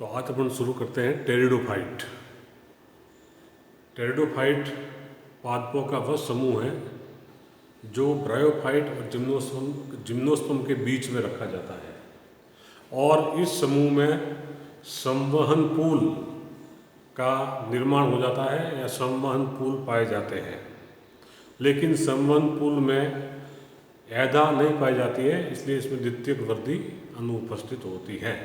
तो आज अपन शुरू करते हैं टेरिडोफाइट। टेरिडोफाइट पादपों का वह समूह है जो ब्रायोफाइट और जिम्नोस्पर्म के बीच में रखा जाता है और इस समूह में संवहन पूल का निर्माण हो जाता है या संवहन पूल पाए जाते हैं, लेकिन संवहन पूल में ऐदा नहीं पाई जाती है, इसलिए इसमें द्वितीयक वृद्धि अनुपस्थित होती है।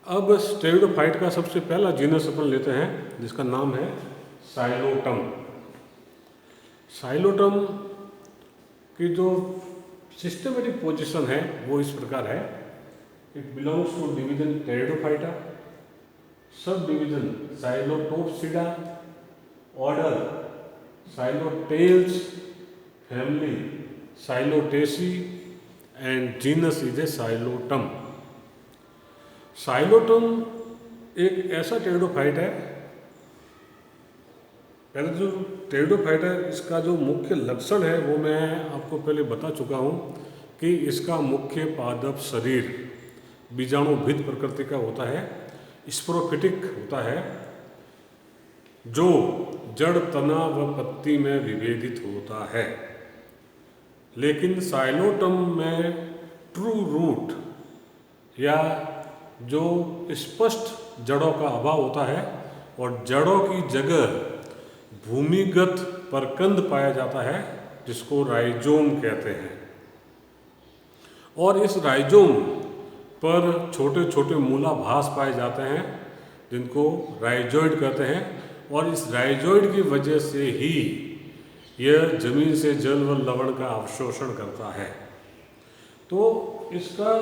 अब टेरिडोफाइट का सबसे पहला जीनस अपन लेते हैं जिसका नाम है साइलोटम। साइलोटम की जो सिस्टमेटिक पोजीशन है वो इस प्रकार है। It belongs to division pteridophyta, sub division psilotopsida, order psilotales, family psilotaceae and genus is a psilotum. Psilotum एक ऐसा टेरिडोफाइट है, पहले जो टेरिडोफाइट है इसका जो मुख्य लक्षण है वो मैं आपको पहले बता चुका हूँ कि इसका मुख्य पादप शरीर बीजाणुभिद प्रकृति का होता है, स्पोरोफिटिक होता है, जो जड़, तना व पत्ती में विभेदित होता है। लेकिन साइलोटम में ट्रू रूट या जो स्पष्ट जड़ों का अभाव होता है और जड़ों की जगह भूमिगत परकंद पाया जाता है जिसको राइजोम कहते हैं। और इस राइजोम पर छोटे छोटे मूलाभास पाए जाते हैं जिनको राइजोइड कहते हैं, और इस राइजोइड की वजह से ही यह जमीन से जल व लवण का अवशोषण करता है। तो इसका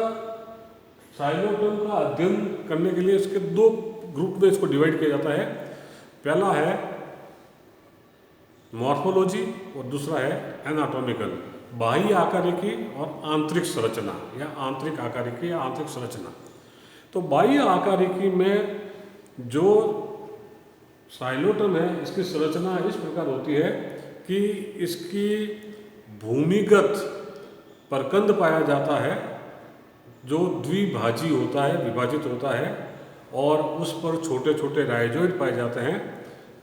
साइलोटम का अध्ययन करने के लिए इसके दो ग्रुप में इसको डिवाइड किया जाता है। पहला है मॉर्फोलॉजी और दूसरा है एनाटॉमिकल, बाह्य आकारिकी और आंतरिक संरचना या आंतरिक आकारिकी या आंतरिक संरचना। तो बाह्य आकारिकी में जो साइलोटम है इसकी संरचना इस प्रकार होती है कि इसकी भूमिगत परकंद पाया जाता है जो द्विभाजी होता है, विभाजित होता है, और उस पर छोटे छोटे राइजोइड पाए जाते हैं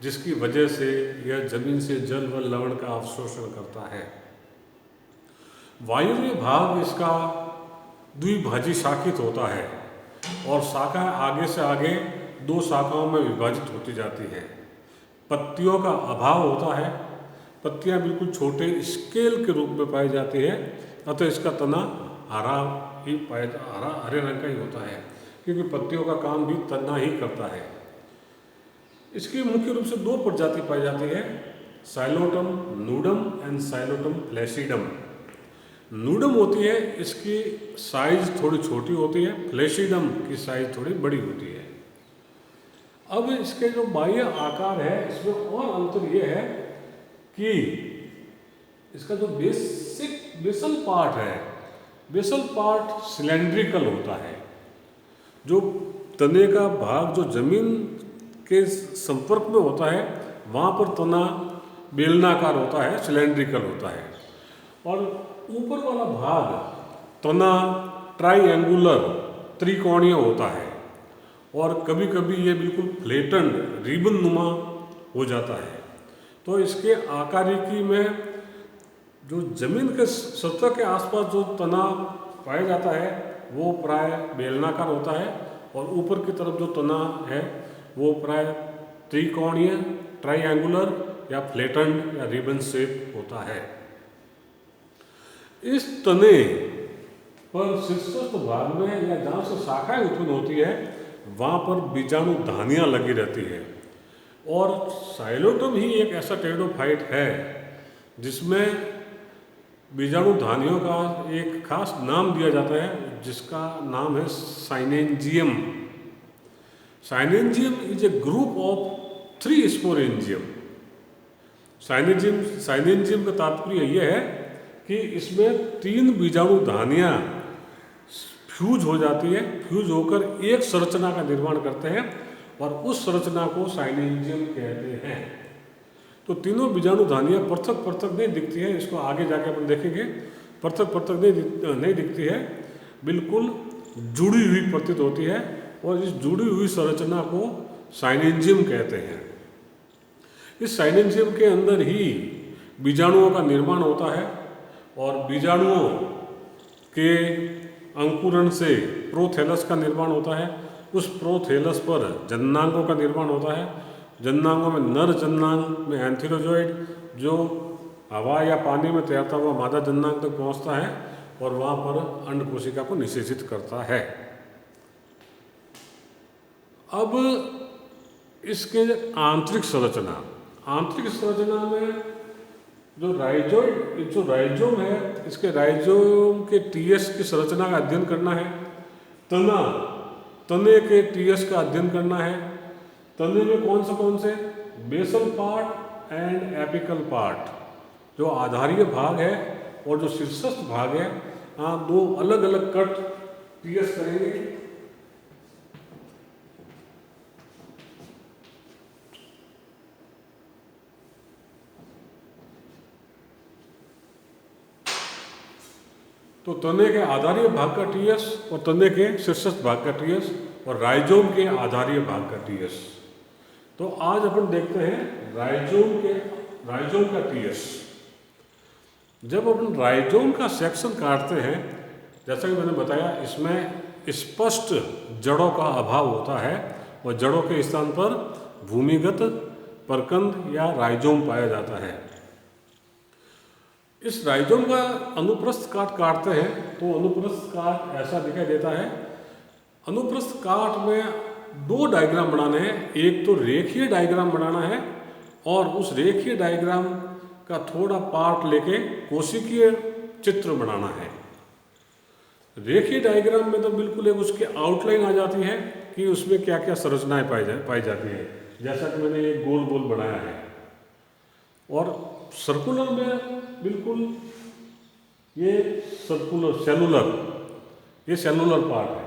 जिसकी वजह से यह जमीन से जल व लवण का अवशोषण करता है। वायव्य भाग इसका द्विभाजी शाखित होता है और शाखा आगे से आगे दो शाखाओं में विभाजित होती जाती है। पत्तियों का अभाव होता है, पत्तियां बिल्कुल छोटे स्केल के रूप में पाई जाती है, अतः इसका तना हरे रंग का ही होता है क्योंकि पत्तियों का काम भी तना ही करता है। इसकी मुख्य रूप से दो प्रजाति पाई जाती है, साइलोटम नूडम एंड साइलोटम फ्लैसिडम। नूडम होती है, इसकी साइज थोड़ी छोटी होती है, फ्लैसिडम की साइज थोड़ी बड़ी होती है। अब इसके जो बाह्य आकार है इसमें और अंतर यह है कि इसका जो बेसल पार्ट है, बेसल पार्ट सिलेंड्रिकल होता है। जो तने का भाग जो जमीन के संपर्क में होता है वहाँ पर तना बेलनाकार होता है, सिलेंड्रिकल होता है, और ऊपर वाला भाग तना ट्राइएंगुलर त्रिकोणीय होता है, और कभी कभी ये बिल्कुल फ्लैटन्ड रिबन नुमा हो जाता है। तो इसके आकारिकी में जो जमीन के सतह के आसपास जो तना पाया जाता है वो प्राय बेलनाकार होता है, और ऊपर की तरफ जो तना है वो प्राय त्रिकोणीय, ट्राइएंगुलर या फ्लैटन्ड या रिबन शेप होता है। इस तने पर शीर्षस्थ भाग में या जहाँ से शाखाएं उत्पन्न होती है वहाँ पर बीजाणु धानियाँ लगी रहती है। और साइलोटम ही एक ऐसा टेरिडोफाइट है जिसमें बीजाणु धानियों का एक खास नाम दिया जाता है जिसका नाम है synangium. Synangium is a group of 3 sporangium. Synangium का तात्पर्य यह है कि इसमें 3 बीजाणु धानियाँ फ्यूज हो जाती है, फ्यूज होकर एक संरचना का निर्माण करते हैं और उस संरचना को साइनेंजियम कहते हैं। तो तीनों बीजाणु धानियाँ पृथक पृथक नहीं दिखती है, इसको आगे जाके अपन देखेंगे। पृथक पृथक नहीं दिखती है, बिल्कुल जुड़ी हुई प्रतीत होती है और इस जुड़ी हुई संरचना को साइनेंजियम कहते हैं। इस साइनेंजियम के अंदर ही बीजाणुओं का निर्माण होता है और बीजाणुओं के अंकुरण से प्रोथैलस का निर्माण होता है। उस प्रोथैलस पर जननांगों का निर्माण होता है। जननांगों में नर जननांग में एंथेरोजॉइड जो हवा या पानी में तैरता हुआ मादा जननांग तक पहुंचता है और वहां पर अंड कोशिका को निषेचित करता है। अब इसके आंतरिक संरचना में जो राइजोम है, इसके राइजोम के टीएस की संरचना का अध्ययन करना है। तने के टीएस का अध्ययन करना है। तने में कौन से basal part and apical part, जो आधारीय भाग है और जो शीर्षस्थ भाग है, दो अलग अलग कट टीएस करेंगे। तो तने के आधारीय भाग का टीएस और तने के शीर्षस्थ भाग का टीएस और राइजोम के आधारीय भाग का टीएस। तो आज अपन देखते हैं राइजोम का टीएस। जब अपन राइजोम का सेक्शन काटते हैं, जैसा कि मैंने बताया, इसमें स्पष्ट जड़ों का अभाव होता है और जड़ों के स्थान पर भूमिगत प्रकंद या राइजोम पाया जाता है। इस राइजोम का अनुप्रस्थ काट काटते हैं तो अनुप्रस्थ काट ऐसा दिखाई देता है। अनुप्रस्थ काट में दो डायग्राम बनाने हैं। एक तो रेखीय डायग्राम बनाना है और उस रेखीय डायग्राम का थोड़ा पार्ट लेके कोशिकीय चित्र बनाना है। रेखीय डायग्राम में तो बिल्कुल एक उसकी आउटलाइन आ जाती है कि उसमें क्या क्या संरचनाएं पाई जाती है, जैसा कि मैंने एक गोल बनाया है। और सर्कुलर में बिल्कुल ये सेलुलर पार्ट है,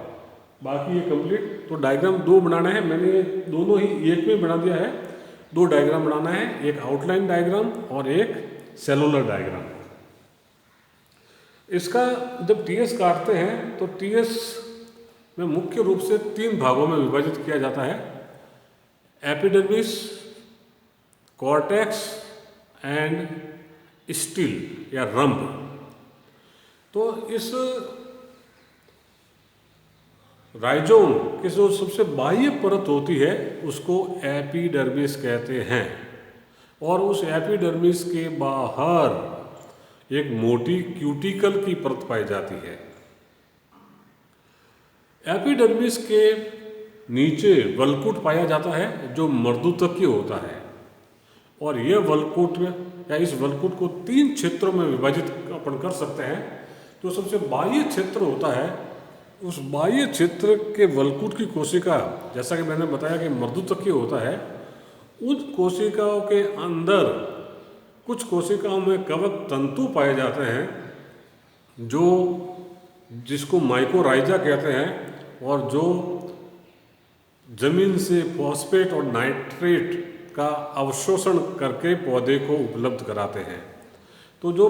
बाकी ये कंप्लीट। तो डायग्राम दो बनाना है, मैंने दोनों ही एक में बना दिया है। दो डायग्राम बनाना है, एक आउटलाइन डायग्राम और एक सेलुलर डायग्राम। इसका जब टीएस काटते हैं तो टीएस में मुख्य रूप से तीन भागों में विभाजित किया जाता है: एपिडर्मिस, कॉर्टेक्स एंड स्टिल या रंभ। तो इस राइजोम की जो सबसे बाह्य परत होती है उसको एपिडर्मिस कहते हैं और उस एपिडर्मिस के बाहर एक मोटी क्यूटिकल की परत पाई जाती है। एपिडर्मिस के नीचे वल्कुट पाया जाता है जो मर्दुतकीय होता है और यह वल्कुट या इस वल्कुट को तीन क्षेत्रों में विभाजित अपन कर सकते हैं। जो सबसे बाह्य क्षेत्र होता है, उस बाह्य क्षेत्र के वल्कुट की कोशिका, जैसा कि मैंने बताया कि मर्दुतकीय होता है, उन कोशिकाओं के अंदर कुछ कोशिकाओं में कवक तंतु पाए जाते हैं जिसको माइकोराइजा कहते हैं और जो जमीन से फॉस्फेट और नाइट्रेट का अवशोषण करके पौधे को उपलब्ध कराते हैं। तो जो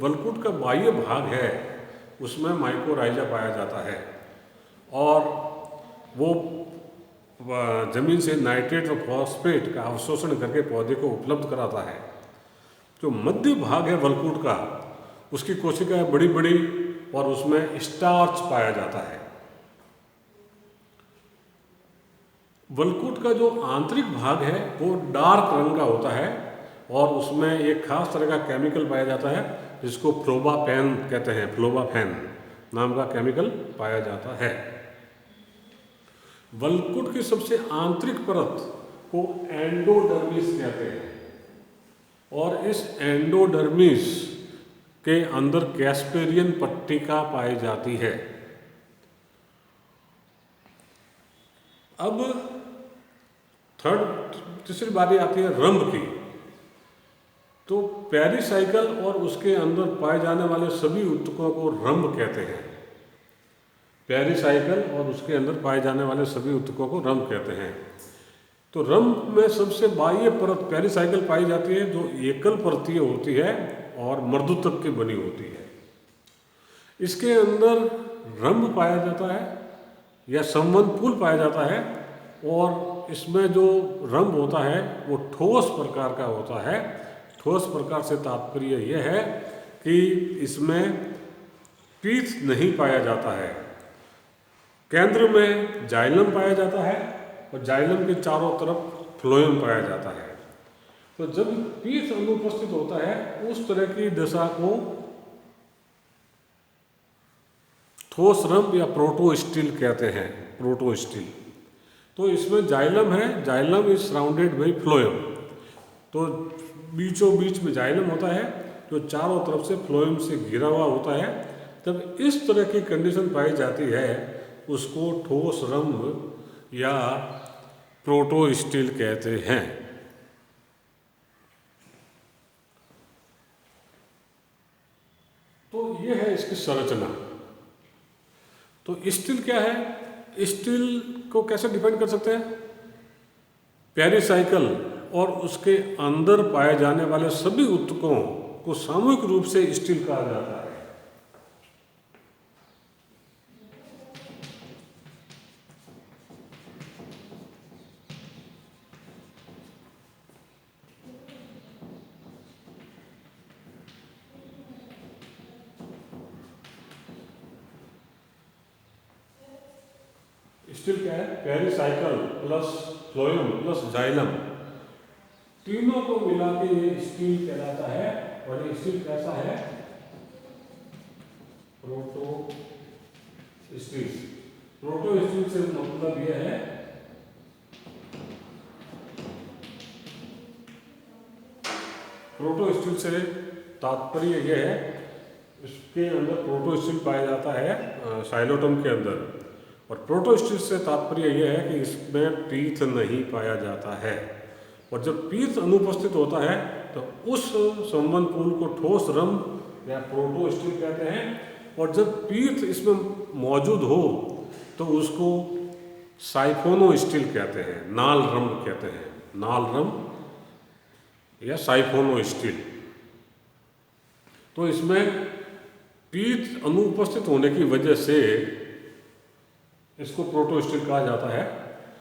वल्कुट का बाह्य भाग है उसमें माइकोराइजा पाया जाता है और वो जमीन से नाइट्रेट और फॉस्फेट का अवशोषण करके पौधे को उपलब्ध कराता है। जो मध्य भाग है वल्कुट का, उसकी कोशिकाएं बड़ी बड़ी और उसमें स्टार्च पाया जाता है। वल्कुट का जो आंतरिक भाग है वो डार्क रंग का होता है और उसमें एक खास तरह का केमिकल पाया जाता है जिसको फ्लोबाफेन कहते हैं। फ्लोबाफेन नाम का केमिकल पाया जाता है। वल्कुट की सबसे आंतरिक परत को एंडोडर्मिस कहते हैं और इस एंडोडर्मिस के अंदर कैस्पेरियन पट्टिका पाई जाती है। अब तीसरी बारी आती है रंभ की। तो पेरिसाइकल और उसके अंदर पाए जाने वाले सभी ऊतकों को रंभ कहते हैं। पेरिसाइकल और उसके अंदर पाए जाने वाले सभी ऊतकों को रंभ कहते हैं। तो रंभ में सबसे बाह्य परत पेरिसाइकल पाई जाती है जो एकल परतीय होती है और मर्दुतक की बनी होती है। इसके अंदर रंभ पाया जाता है या संवहनपूल पाया जाता है, और इसमें जो रंभ होता है वो ठोस प्रकार का होता है। ठोस प्रकार से तात्पर्य यह है कि इसमें पीत नहीं पाया जाता है। केंद्र में जाइलम पाया जाता है और जाइलम के चारों तरफ फ्लोएम पाया जाता है। तो जब पीत अनुपस्थित होता है उस तरह की दशा को ठोस रंभ या प्रोटोस्टिल कहते हैं। प्रोटोस्टिल। तो इसमें जाइलम है, xylem is surrounded by phloem. तो बीचों बीच में जाइलम होता है जो चारों तरफ से फ्लोएम से घिरा हुआ होता है। तब इस तरह की कंडीशन पाई जाती है उसको ठोस रंभ या प्रोटोस्टिल कहते हैं। तो यह है इसकी संरचना। तो स्टिल क्या है? स्टिल को कैसे डिफाइन कर सकते हैं? पेरिसाइकल और उसके अंदर पाए जाने वाले सभी ऊतकों को सामूहिक रूप से स्टिल कहा जाता है। स्टिल क्या है? Pericycle plus phloem plus xylem, तीनों को मिला के ये स्टिल कहलाता है। और ये स्टिल कैसा है? प्रोटोस्टिल। प्रोटोस्टिल से मतलब यह है प्रोटोस्टिल से तात्पर्य यह है इसके अंदर प्रोटोस्टिल पाया जाता है साइलोटम के अंदर। और प्रोटोस्टिल से तात्पर्य यह है कि इसमें पीत नहीं पाया जाता है। और जब पीत अनुपस्थित होता है तो उस संवहनपूल को ठोस रंभ या प्रोटोस्टिल कहते हैं। और जब पीत इसमें मौजूद हो तो उसको साइफोनोस्टिल कहते हैं, नाल रंभ कहते हैं। नाल रंभ या साइफोनोस्टिल। तो इसमें पीत अनुपस्थित होने की वजह से इसको प्रोटोस्टिल कहा जाता है।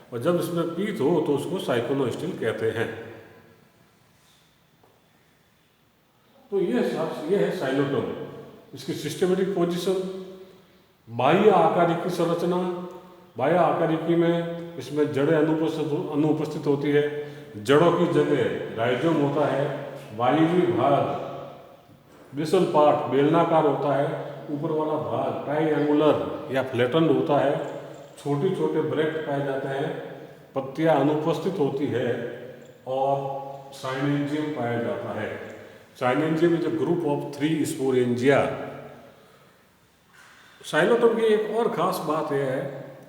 और जब इसमें पीत हो तो उसको साइफोनोस्टिल कहते हैं। तो यह है साइलोटम। इसकी सिस्टेमेटिक पोजीशन, बाह्य आकारिकी संरचना। बाह्य आकारिकी में इसमें जड़ें अनुपस्थित होती है। जड़ों की जगह राइजोम होता है। वायवीय भाग बेसल पार्ट बेलनाकार होता है। ऊपर वाला भाग ट्राइएंगुलर या फ्लैटन होता है। छोटे छोटे ब्रैक्ट पाए जाते हैं। पत्तियां अनुपस्थित होती है और साइनेंजियम पाया जाता है। Synangium is a group of 3 sporangia. Psilotum की एक और खास बात यह है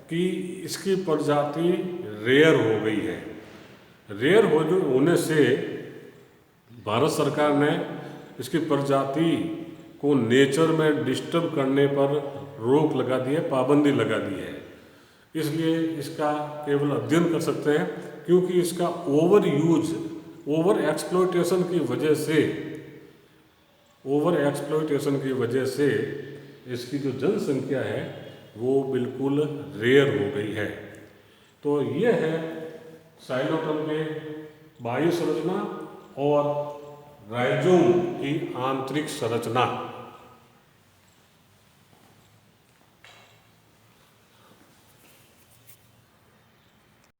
कि इसकी प्रजाति रेयर हो गई है। रेयर होने से भारत सरकार ने इसकी प्रजाति को नेचर में डिस्टर्ब करने पर रोक लगा दी है, पाबंदी लगा दी है। इसलिए इसका केवल अध्ययन कर सकते हैं, क्योंकि इसका ओवर यूज, ओवर एक्सप्लॉयटेशन की वजह से इसकी जो जनसंख्या है वो बिल्कुल रेयर हो गई है। तो ये है साइलोटम के बाह्य संरचना और राइजोम की आंतरिक संरचना।